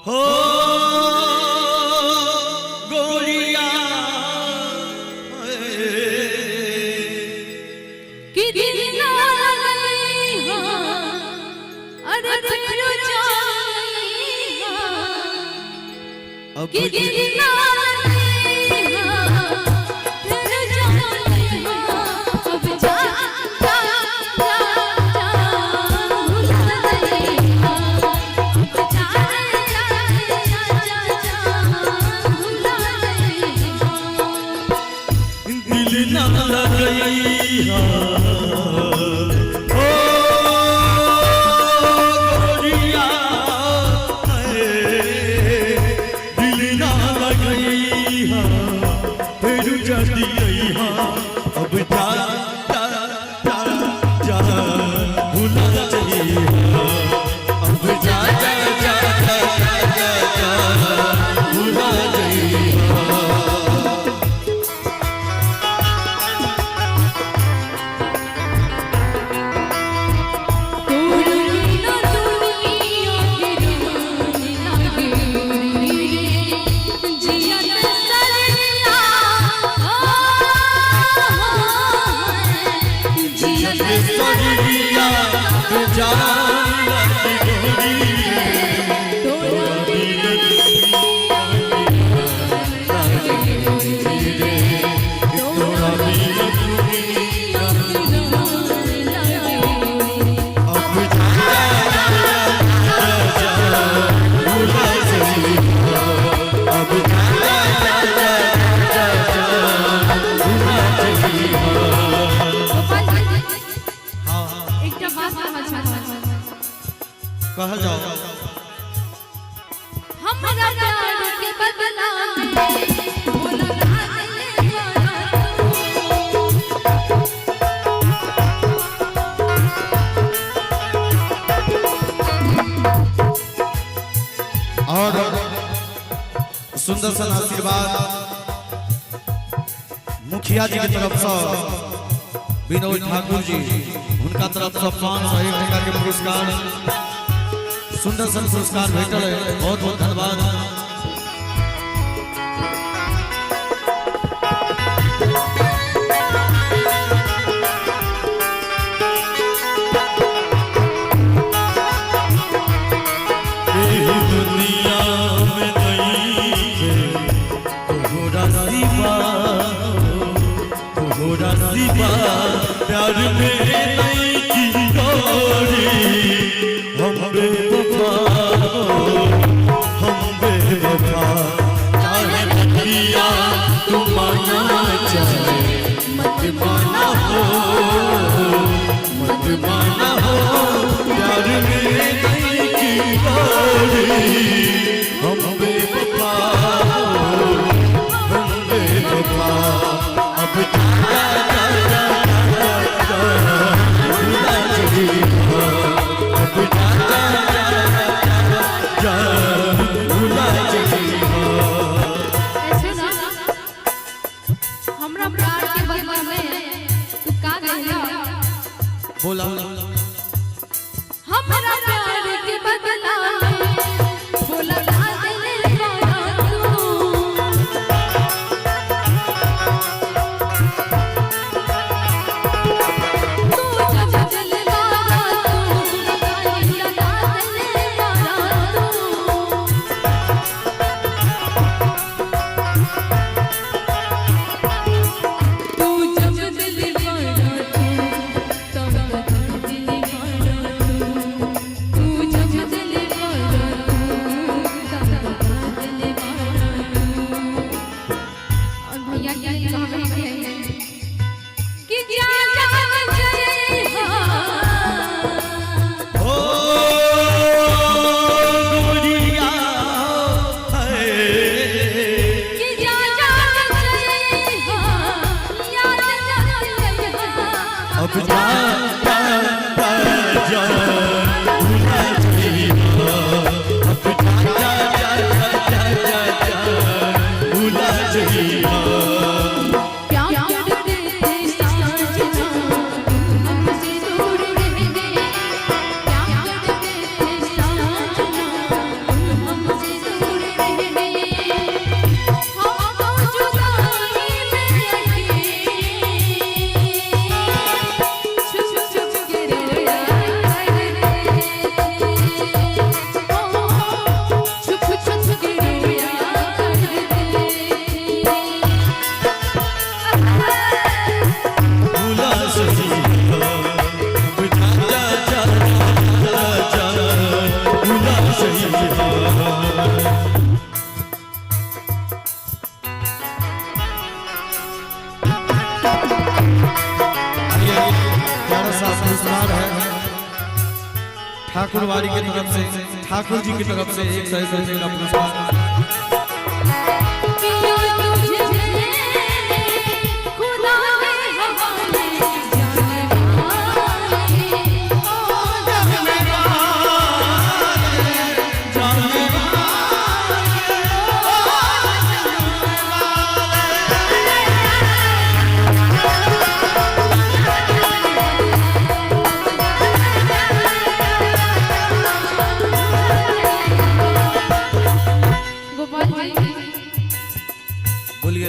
हो गोरिया कि दिल ना लगी हो अरे फिर जाई हो कि दिल ना लगी हो फिर जाई हो अब जा जा जा जा भूल गई हो जा जा जा जा जा भूल गई हो दिल ना लगी हो गोरिया दिल ना लगी हो फिर जाती गई हो अब जा जा जा जा भूला चाहिए अब जा जा जा जा जा जा भूला चाहिए कहा जाओ हमरा प्यार के बदला में बोला और सुंदर सा आशीर्वाद मुखिया जी की तरफ से विनोद ठाकुर जी उनका तरफ से 501 टका के पुरस्कार सुंदर सन पुरस्कार भेटल है बहुत बहुत धन्यवाद दुनिया में तोहरा सिवा प्यार में नहीं की गोरी हम बेवफा चाहे दिया तू माना चाहे मत माना हो प्यार में नहीं की गोरी हम बेवफा अब जा जा जा जा भूला चाहिए अब जा जा जा भूला चाहिए ऐसे ना हमरा प्यार के बदला में तू का कहला बोला हमरा प्यार के बदला में बोला ला दिल वाला तू जब दिल वाला तू लगाई ला दिल वाला तू जब दिल वाला तू तब दिल वाला तू जब दिल वाला पुरस्कार है ठाकुरवाड़ी की तरफ से, ठाकुर जी की तरफ से 101 रुपये का पुरस्कार। बोलिए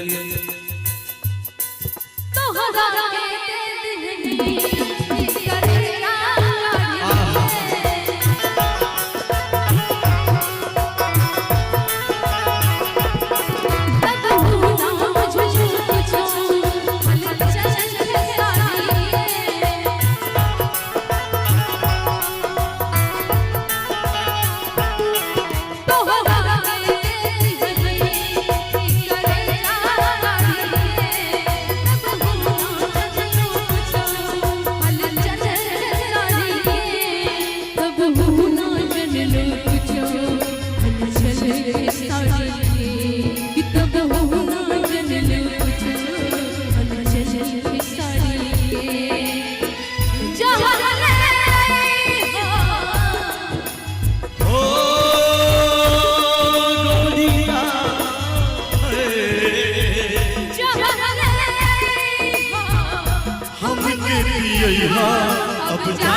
अब